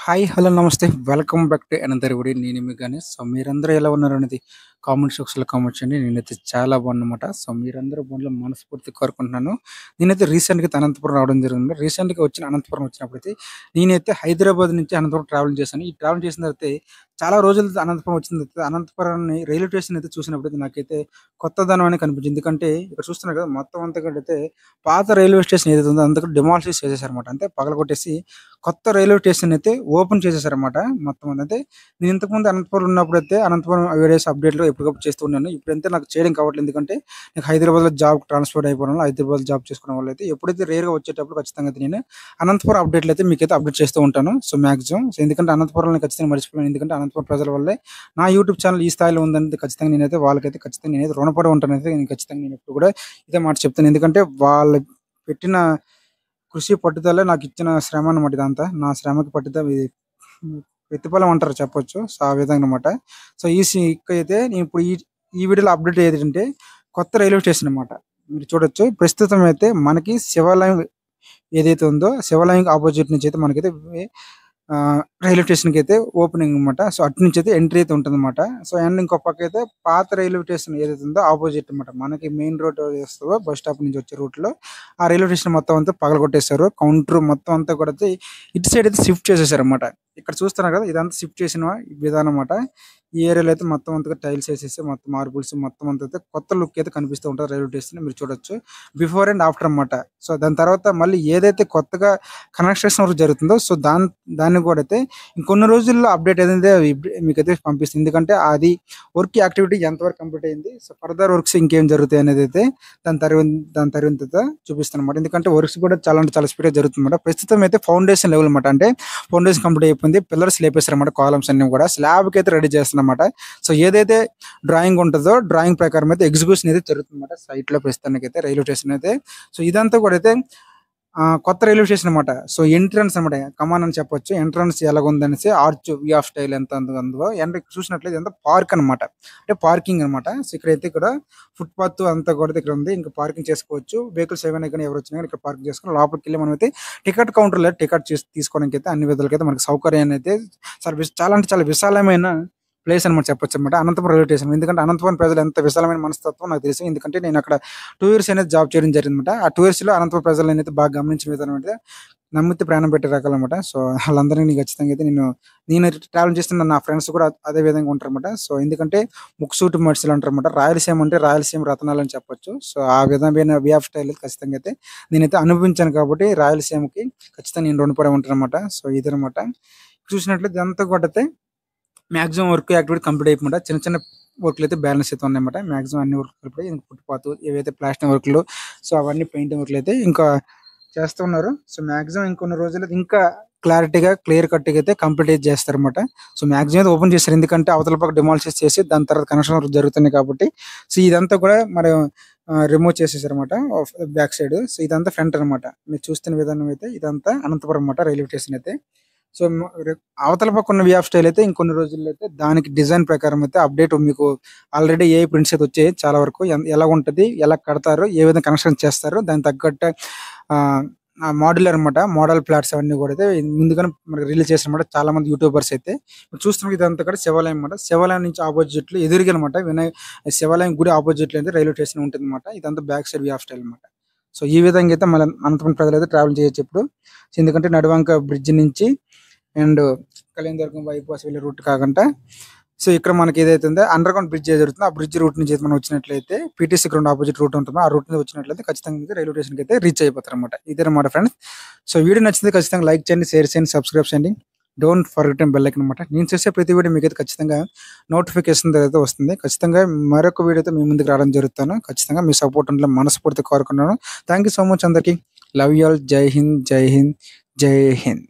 Hi! Hello! నమస్తే. Welcome back to another video. నేను మీ Ganesh. So, మీరందరూ ఎలా ఉన్నారనేది కామెంట్ సెక్షన్‌లో కామెంట్ చేయండి. నేనైతే చాలా బాగున్నానన్నమాట. సో, మీరందరూ బాగుండాలని మనస్ఫూర్తిగా కోరుకుంటున్నాను. నేనైతే రీసెంట్‌గా అయితే అనంతపురం రావడం జరిగింది. రీసెంట్‌గా అనంతపురం వచ్చినప్పుడైతే నేనైతే హైదరాబాద్ నుంచి అనంతపురం ట్రావెల్ చేశాను. ఈ ట్రావెల్ చేసిన తర్వాత చాలా రోజులు అనంతపురం వచ్చిన తర్వాత అనంతపురాన్ని రైల్వే స్టేషన్ అయితే చూసినప్పుడైతే నాకైతే కొత్తదనం అని కనిపించింది. ఎందుకంటే ఇక్కడ చూస్తున్నారు కదా! మొత్తం అంతా కూడా అయితే పాత రైల్వే స్టేషన్ ఏదైతే ఉందో అంతా కూడా డిమాలిష్ చేసేసారన్నమాట. అంటే పగలగొట్టేసి కొత్త రైల్వే స్టేషన్ అయితే ఓపెన్ చేసేసారన్నమాట మొత్తం అంతా. నేను ఇంతకుముందు అనంతపురం ఉన్నప్పుడైతే అనంతపురం వీడియోస్ అప్డేట్‌లు ఎప్పటికప్పుడు చేస్తూ ఉన్నాను. ఇప్పుడైతే నాకు చేయడం కావట్లేదు. ఎందుకంటే నాకు హైదరాబాద్‌లో జాబ్‌కి ట్రాన్స్‌ఫర్ అయిపోవడం వల్ల హైదరాబాద్‌లో జాబ్ చేసుకోవడం వల్ల అయితే ఎప్పుడైతే రేర్‌గా వచ్చేటప్పుడు ఖచ్చితంగా అయితే నేను అనంతపురం అప్డేట్‌లు అయితే మీకైతే అప్డేట్ చేస్తూ ఉంటాను. సో, మాక్సిమం ఎందుకంటే అనంతపురంని ఖచ్చితంగా మర్చిపోయాను. ఎందుకంటే అనంతపురం ప్రజల వల్లే నా యూట్యూబ్ ఛానల్ ఈ స్థాయిలో ఉందని ఖచ్చితంగా నేనైతే వాళ్ళకైతే ఖచ్చితంగా నేనైతే రుణపడి ఉంటానైతే నేను ఖచ్చితంగా నేను ఎప్పుడు కూడా ఇదే మాట చెప్తాను. ఎందుకంటే వాళ్ళు పెట్టిన కృషి పట్టుదలే నాకిచ్చిన శ్రమ అన్నమాట ఇదంతా. నా శ్రమకి పట్టుదల ఇది ప్రతిఫలం అంటారు చెప్పొచ్చు. సో, ఆ విధంగా అన్నమాట. సో, ఇక్కడైతే నేను ఇప్పుడు ఈ వీడియోలో అప్డేట్ ఏదంటే కొత్త రైల్వే స్టేషన్ అన్నమాట. మీరు చూడొచ్చు. ప్రస్తుతం అయితే మనకి శివాలయం ఏదైతే ఉందో శివాలయంకి అపోజిట్ నుంచి అయితే మనకైతే రైల్వే స్టేషన్‌కైతే ఓపెనింగ్ అన్నమాట. సో, అటు నుంచి అయితే ఎంట్రీ అయితే ఉంటుందన్నమాట. సో, అండ్ ఇంకో పక్క అయితే పాత రైల్వే స్టేషన్ ఏదైతే ఉందో అపోజిట్ అన్నమాట. మనకి మెయిన్ రోడ్ వస్తదో బస్ స్టాప్ నుంచి వచ్చే రూట్‌లో ఆ రైల్వే స్టేషన్ మొత్తం అంతా పగలగొట్టేసారు. కౌంటర్ మొత్తం అంతా కూడా అయితే ఇటు సైడ్ అయితే షిఫ్ట్ చేసేసారన్నమాట. ఇక్కడ చూస్తున్నారు కదా! ఇదంతా షిఫ్ట్ చేసిన విధానం అన్నమాట. ఈ ఏరియాలో అయితే మొత్తం అంతా టైల్స్ ఏసేసి మొత్తం మార్బుల్స్ మొత్తం అంతా అయితే కొత్త లుక్ అయితే కనిపిస్తూ ఉంటది రైల్వే స్టేషన్ మీరు చూడొచ్చు. బిఫోర్ అండ్ ఆఫ్టర్ అన్నమాట. సో, దాని తర్వాత మళ్ళీ ఏదైతే కొత్తగా కన్‌స్ట్రక్షన్ వర్క్ జరుగుతుందో సో, దాన్ని కూడా అయితే ఇంకొన్ని రోజుల్లో అప్డేట్ ఏదైతే మీకైతే పంపిస్తుంది. ఎందుకంటే అది వర్క్ యాక్టివిటీ ఎంతవరకు కంప్లీట్ అయింది. సో, ఫర్దర్ వర్క్స్ ఇంకేం జరుగుతాయి అనేదైతే దాని తర్వాత చూపిస్తానన్నమాట. ఎందుకంటే వర్క్స్ కూడా చాలా అంటే చాలా స్పీడ్‌గా జరుగుతుందన్నమాట. ప్రస్తుతం అయితే ఫౌండేషన్ లెవెల్ అన్నమాట. అంటే ఫౌండేషన్ కంప్లీట్ అయిపోయింది. పిల్లర్స్ లేపేసారన్నమాట. కాలమ్స్ అన్నీ కూడా స్లాబ్‌కి అయితే రెడీ చేస్తున్నారన్నమాట. సో, ఏదైతే డ్రాయింగ్ ఉంటదో డ్రాయింగ్ ప్రకారం అయితే ఎగ్జిక్యూషన్ అయితే జరుగుతుందన్నమాట. సైట్‌లో ప్రస్తుతానికైతే రైల్వే స్టేషన్ అయితే. సో, ఇదంతా కూడా అయితే కొత్త రైల్వే స్టేషన్ అన్నమాట. సో, ఎంట్రన్స్ అన్నమాట. కమాన్ అని చెప్పొచ్చు. ఎంట్రన్స్ ఎలాగుందనేసి ఆర్చ్ వి ఆఫ్ స్టైల్ ఎంత ఉందో అండ్ ఇక్కడ చూసినట్లయితే ఇదంతా పార్క్ అన్నమాట. అంటే పార్కింగ్ అన్నమాట. సో, ఇక్కడైతే ఇక్కడ ఫుట్‌పాత్ అంతా కూడా ఇక్కడ ఉంది. ఇంకా పార్కింగ్ చేసుకోవచ్చు. వెహికల్స్ ఏవైనా గాని ఎవరు వచ్చినా గాని ఇక్కడ పార్క్ చేసుకొని లోపలికెళ్ళి మనమైతే టికెట్ కౌంటర్‌లో టికెట్ తీసుకోవడానికైతే అన్ని విధాలుగా అయితే మనకు సౌకర్యాన్ని అయితే చాలా అంటే చాలా విశాలమైన ప్లేస్ అన్నమాట చెప్పొచ్చన్నమాట. Anantapuram railway station. ఎందుకంటే అనంతపురం ప్రజలు ఎంత విశాలమైన మనస్తత్వం నాకు తెలుసు. ఎందుకంటే నేను అక్కడ 2 ఇయర్స్ అనేది జాబ్ చేయడం జరిగిందన్నమాట. ఆ 2 ఇయర్స్‌లో అనంతపురం ప్రజలు నేనైతే బాగా గమనించిన విధానం అంటే నమ్మితే ప్రాణం పెట్టే రకాలన్నమాట. సో, ఆళ్ళందరిని ఖచ్చితంగా అయితే నేను ట్రావెల్ చేస్తున్న నా ఫ్రెండ్స్ కూడా అదే విధంగా ఉంటారన్నమాట. సో, ఎందుకంటే ముక్కుసూటి మనుషులు అంటారన్నమాట. రాయలసీమ అంటే రాయలసీమ రత్నాలు అని చెప్పొచ్చు. సో, ఆ విధమైన వే ఆఫ్ స్టైల్ అయితే ఖచ్చితంగా అయితే నేనైతే అనుభవించాను కాబట్టి రాయలసీమకి ఖచ్చితంగా నేను రుణపడి ఉంటానన్నమాట. సో, ఇదన్నమాట. చూసినట్లయితే ఇదంతా కూడా అయితే మాక్సిమం వర్క్ యాక్టివిటీ కంప్లీట్ అయిపోయిందన్నమాట. చిన్న చిన్న వర్క్‌లయితే బ్యాలెన్స్ అయితే ఉన్నాయన్నమాట. మాక్సిమం అన్ని వర్క్‌లు అయిపోయాయి. ఇంక ఫుట్‌పాత్ ఏవైతే ప్లాస్టరింగ్ వర్క్‌లు సో, అవన్నీ పెయింటింగ్ వర్క్‌లయితే ఇంకా చేస్తూ ఉన్నారు. సో, మాక్సిమం ఇంకొన్ని రోజుల్లో ఇంకా క్లారిటీగా క్లియర్ కట్‌గా అయితే కంప్లీట్ అయితే చేస్తారన్నమాట. సో, మాక్సిమం అయితే ఓపెన్ చేశారు. ఎందుకంటే అవతల పక్క డిమాలిష్ చేసి దాని తర్వాత కన్‌స్ట్రక్షన్ వర్క్ జరుగుతున్నాయి కాబట్టి సో, ఇదంతా కూడా మరి రిమూవ్ చేసేసారన్నమాట బ్యాక్ సైడ్. సో, ఇదంతా ఫ్రంట్ అన్నమాట. మీరు చూస్తున్న విధానం అయితే ఇదంతా అనంతపురం అన్నమాట రైల్వే స్టేషన్ అయితే. సో, అవతల పక్క ఉన్న వే ఆఫ్ స్టైల్ అయితే ఇంకొన్ని రోజుల్లో అయితే దానికి డిజైన్ ప్రకారం అయితే అప్డేట్ మీకు ఆల్రెడీ ఏఐ ప్రింట్స్ అయితే వచ్చాయి చాలా వరకు. ఎలాగుంటది? ఎలా కడతారు? ఏ విధంగా కన్‌స్ట్రక్షన్ చేస్తారు? దానికి తగ్గట్టు ఆహ్, మాడ్యులర్ అన్నమాట. మోడల్ ఫ్లాట్స్ అవన్నీ కూడా అయితే ముందుగానే మనకు రిలీజ్ చేసారన్నమాట. చాలా మంది యూట్యూబర్స్ అయితే. ఇప్పుడు చూస్తున్న ఇదంతా కూడా శివాలయం అన్నమాట. శివాలయం నుంచి అపోజిట్‌లో ఎదురుగా అన్నమాట. శివాలయం గుడి అపోజిట్‌లో అయితే రైల్వే స్టేషన్ ఉంటుందన్నమాట. ఇదంతా back side way of style అన్నమాట. సో, ఈ విధంగా అయితే మన అనంతపురం ప్రజలైతే ట్రావెల్ చేయొచ్చు ఇప్పుడు. ఎందుకంటే నడువంక బ్రిడ్జ్ నుంచి అండ్ కళ్యాణదుర్గం బైపాస్ వెళ్ళే రూట్ కాకుండా సో, ఇక్కడ మనకి ఏదైతే ఉందో అండర్‌గ్రౌండ్ బ్రిడ్జ్ ఏదైతే ఉందో ఆ బ్రిడ్జ్ రూట్ నుంచి అయితే మనం వచ్చినట్లయితే పీటీసీ గ్రౌండ్ అపోజిట్ రూట్ ఉంటుందో ఆ రూట్ మీద వచ్చినట్లయితే ఖచ్చితంగా మీరు రైల్వే స్టేషన్‌కి అయితే రీచ్ అయిపోతారన్నమాట. ఇదన్నమాట ఫ్రెండ్స్. సో, వీడియో నచ్చితే ఖచ్చితంగా లైక్ చేయండి, షేర్ చేయండి, సబ్స్క్రైబ్ చేయండి. డోంట్ ఫర్గెట్ బెల్ ఐకాన్ అన్నమాట. నేను చేసే ప్రతి వీడియో మీకైతే ఖచ్చితంగా నోటిఫికేషన్ అయితే వస్తుంది. ఖచ్చితంగా మరొక వీడియోతో మీ ముందుకు రావడం జరుగుతాను. ఖచ్చితంగా మీ సపోర్ట్ ఉండాలని మనస్ఫూర్తిగా కోరుకున్నాను. థాంక్ యూ సో మచ్ అందరికి. Love you all. జై హింద్, జై హింద్, జై హింద్.